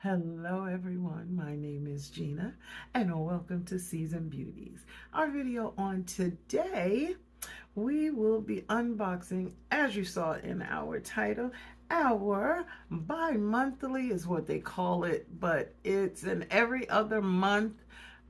Hello everyone, my name is Gina and welcome to Season Beauties. Our video on today, we will be unboxing, as you saw in our title, our bi-monthly is what they call it, but it's an every other month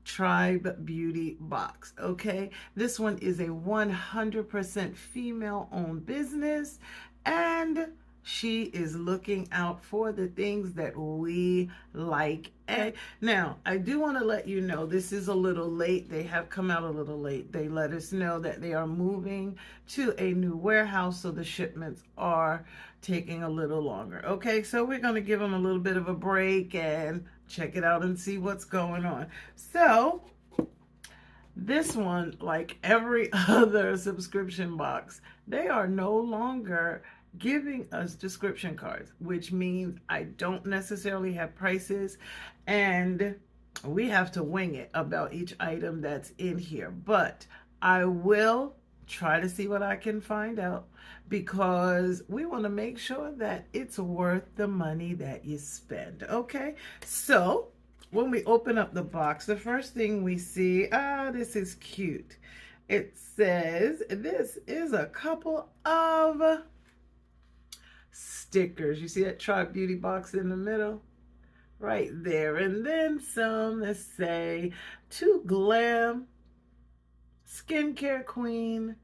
Tribe Beauty box. Okay, this one is a 100% female owned business, and she is looking out for the things that we like. And now I do want to let you know this is a little late. They have come out a little late. They let us know that they are moving to a new warehouse, so the shipments are taking a little longer. Okay, so we're going to give them a little bit of a break and check it out and see what's going on. So this one, like every other subscription box, they are no longer giving us description cards, which means I don't necessarily have prices, and we have to wing it about each item that's in here. But I will try to see what I can find out, because we want to make sure that it's worth the money that you spend. Okay, so when we open up the box, the first thing we see, this is cute. It says this is a couple of stickers. You see that Tribe Beauty box in the middle? Right there. And then some that say, to Glam, Skincare Queen,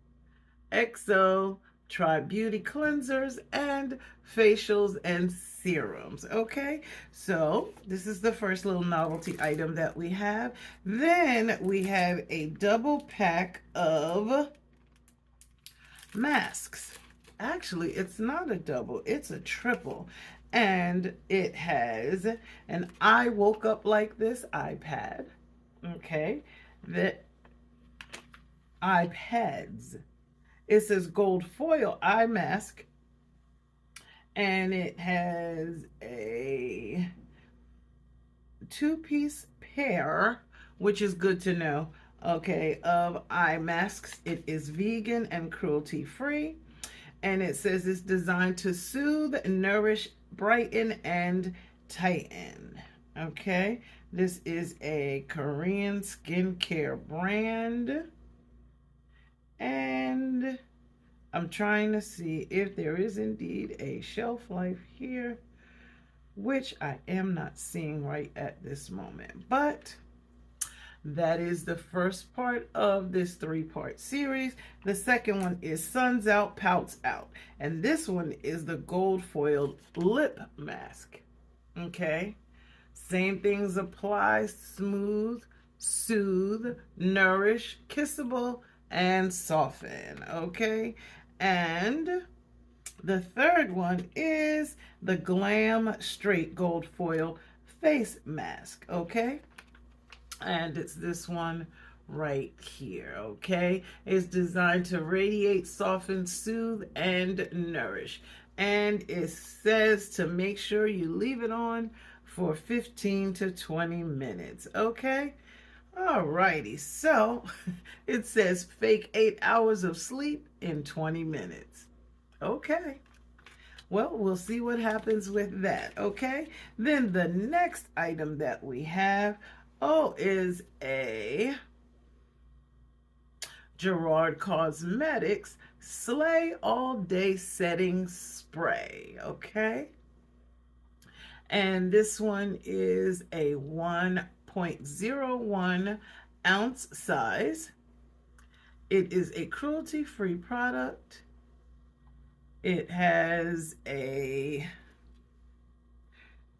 XO, Tribe Beauty cleansers and facials and serums. Okay, so this is the first little novelty item that we have. Then we have a double pack of masks. Actually, it's not a double, it's a triple. And it has an I Woke Up Like This iPad. Okay, the iPads. It says gold foil eye mask, and it has a two-piece pair, which is good to know, okay, of eye masks. It is vegan and cruelty-free, and it says it's designed to soothe, nourish, brighten, and tighten. Okay, this is a Korean skincare brand. And I'm trying to see if there is indeed a shelf life here, which I am not seeing right at this moment. But that is the first part of this three-part series. The second one is Suns Out, Pouts Out. And this one is the gold foiled lip mask. Okay. Same things apply. Smooth, soothe, nourish, kissable, and soften. Okay, and the third one is the Glam Straight Gold Foil Face Mask. Okay, and it's this one right here. Okay, it's designed to radiate, soften, soothe, and nourish. And it says to make sure you leave it on for 15 to 20 minutes. Okay, alrighty, so it says fake 8 hours of sleep in 20 minutes. Okay, well, we'll see what happens with that. Okay, then the next item that we have, is a Gerard Cosmetics Slay All Day Setting Spray. Okay, and this one is a 1.01 ounce size. It is a cruelty-free product. It has a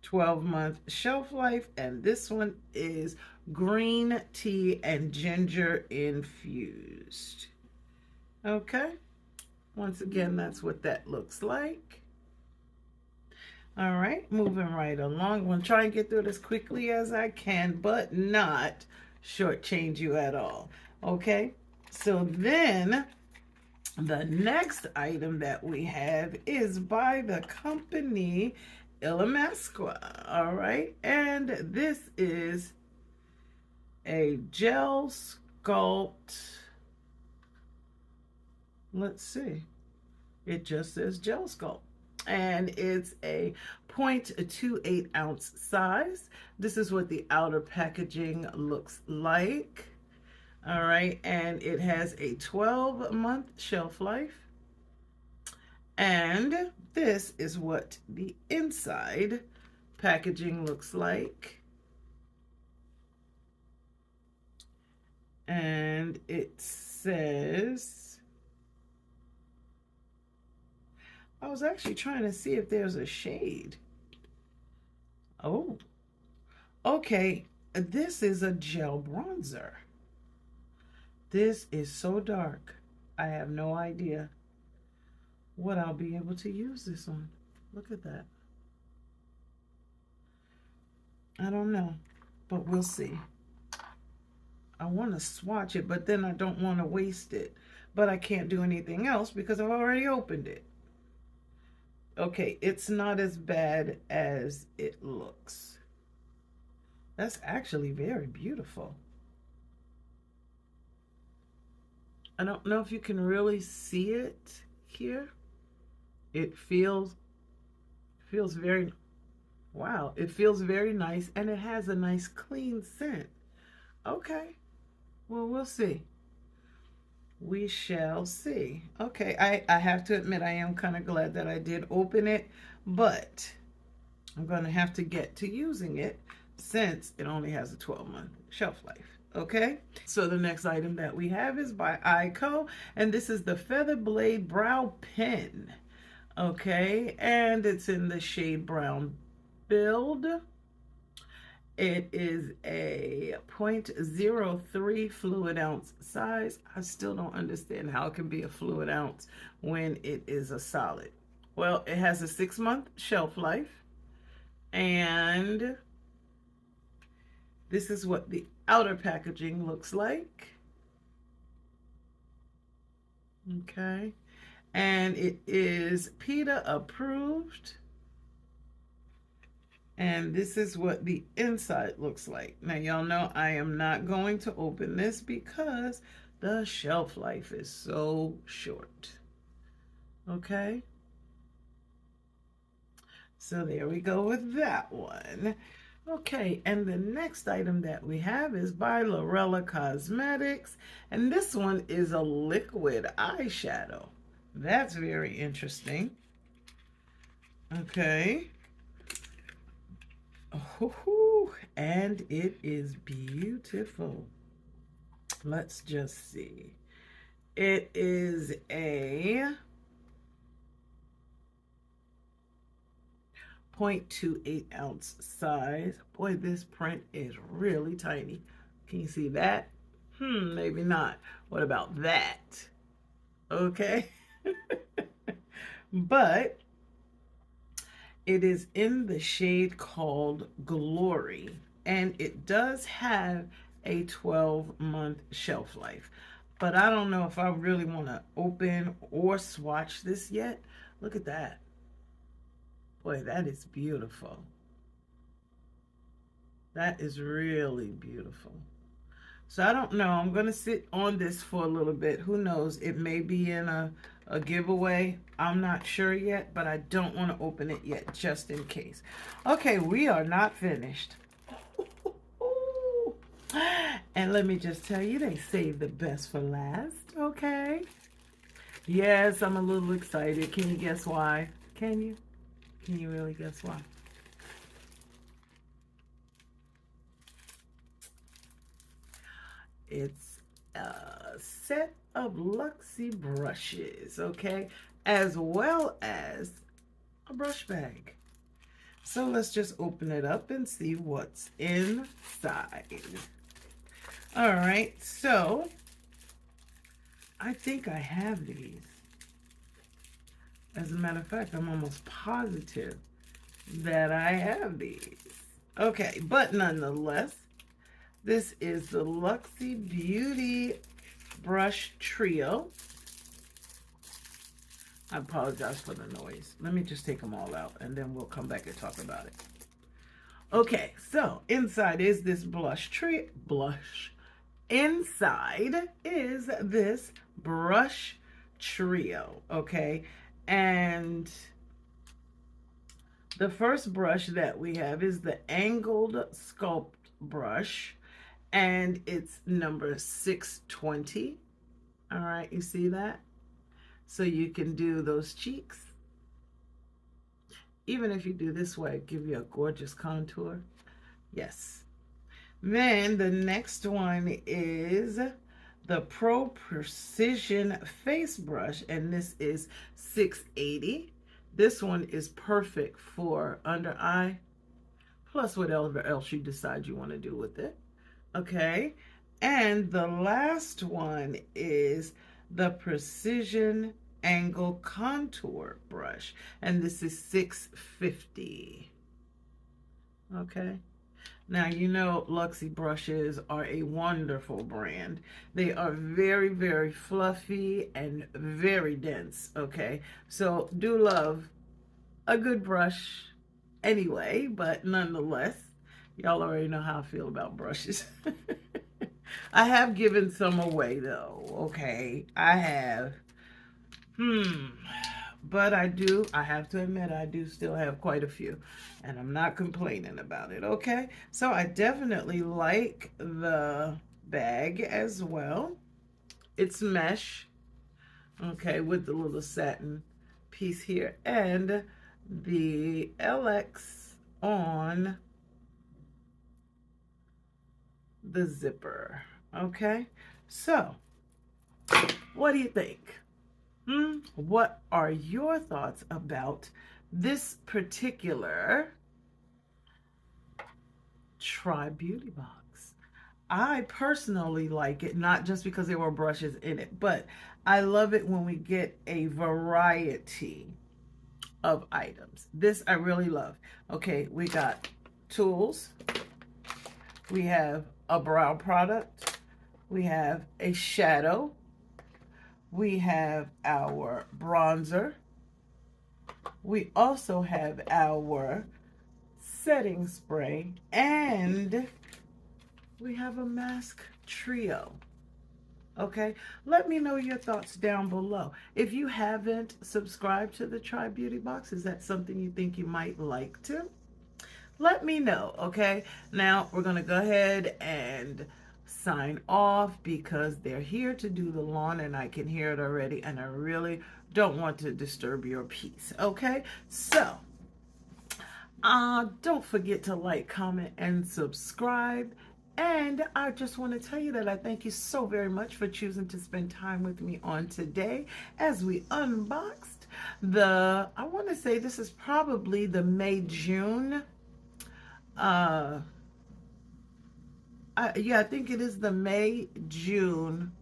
12-month shelf life, and this one is green tea and ginger infused. Okay, once again, that's what that looks like. All right, moving right along. I'm going to try and get through it as quickly as I can, but not shortchange you at all. Okay, so then the next item that we have is by the company Illamasqua. All right, and this is a gel sculpt. Let's see. It just says gel sculpt. and it's a 0.28 ounce size. This is what the outer packaging looks like. All right, and it has a 12-month shelf life. And this is what the inside packaging looks like. And it says, I was actually trying to see if there's a shade. Oh, okay. This is a gel bronzer. This is so dark. I have no idea what I'll be able to use this on. Look at that. I don't know, but we'll see. I want to swatch it, but then I don't want to waste it. But I can't do anything else because I've already opened it. Okay, it's not as bad as it looks. That's actually very beautiful. I don't know if you can really see it here. It feels very, wow, it feels very nice, and it has a nice clean scent. Okay, well, we'll see. We shall see. Okay, I have to admit, I am kind of glad that I did open it, but I'm going to have to get to using it since it only has a 12-month shelf life. Okay, so the next item that we have is by CoCo, and this is the Feather Blade Brow Pen. Okay, and it's in the shade Brown Build. It is a 0.03 fluid ounce size. I still don't understand how it can be a fluid ounce when it is a solid. Well, it has a 6-month shelf life, and this is what the outer packaging looks like. Okay, and it is PETA approved. And this is what the inside looks like. Now, y'all know I am not going to open this because the shelf life is so short. Okay. So there we go with that one. Okay, and the next item that we have is by Lorella Cosmetics. And this one is a liquid eyeshadow. That's very interesting. Okay. Oh, and it is beautiful. Let's just see. It is a 0.28 ounce size. Boy, this print is really tiny. Can you see that? Maybe not. What about that? Okay. But it is in the shade called Glory, and it does have a 12-month shelf life. But I don't know if I really want to open or swatch this yet. Look at that. Boy, that is beautiful. That is really beautiful. So I don't know. I'm going to sit on this for a little bit. Who knows? It may be in a giveaway. I'm not sure yet, but I don't want to open it yet, just in case. Okay, we are not finished. And let me just tell you, they saved the best for last, okay? Yes, I'm a little excited. Can you guess why? Can you? Can you really guess why? It's a set of Luxie brushes, okay? As well as a brush bag. So let's just open it up and see what's inside. All right, so I think I have these. As a matter of fact, I'm almost positive that I have these. Okay, but nonetheless, this is the Luxie Beauty Brush Trio. I apologize for the noise. Let me just take them all out, and then we'll come back and talk about it. Okay, so inside is this blush. Inside is this brush trio, okay? And The first brush that we have is the angled sculpt brush, and it's number 620. All right, you see that? So you can do those cheeks. Even if you do this way, give you a gorgeous contour. Yes. Then the next one is the Pro Precision Face Brush, and this is 680. This one is perfect for under eye, plus whatever else you decide you want to do with it. Okay. And the last one is the Precision Angle Contour Brush, and this is 650. Okay. Now, you know, Luxie brushes are a wonderful brand. They are very, very fluffy and very dense, okay? So do love a good brush anyway, but nonetheless, y'all already know how I feel about brushes. I have given some away though, okay? I have. But I have to admit, I do still have quite a few, and I'm not complaining about it, okay? So I definitely like the bag as well. It's mesh, okay, with the little satin piece here, and the LX on the zipper, okay? So, what do you think? What are your thoughts about this particular Try Beauty box? I personally like it, not just because there were brushes in it, but I love it when we get a variety of items. This I really love. Okay, we got tools. We have a brow product. We have a shadow. We have our bronzer. We also have our setting spray, and we have a mask trio. Okay, let me know your thoughts down below. If you haven't subscribed to the Try Beauty box, is that something you think you might like to? Let me know, okay? Now, we're going to go ahead and sign off because they're here to do the lawn and I can hear it already, and I really don't want to disturb your peace, okay? So, don't forget to like, comment, and subscribe. And I just want to tell you that I thank you so very much for choosing to spend time with me on today as we unboxed I want to say this is probably the May-June. Yeah, I think it is the May-June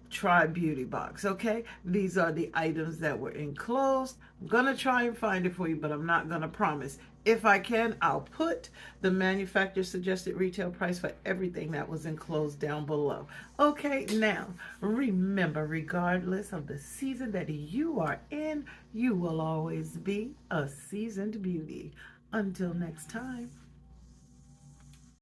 Try Beauty box, okay? These are the items that were enclosed. I'm gonna try and find it for you, but I'm not gonna promise. If I can, I'll put the manufacturer suggested retail price for everything that was enclosed down below. Okay, now remember, regardless of the season that you are in, you will always be a seasoned beauty. Until next time,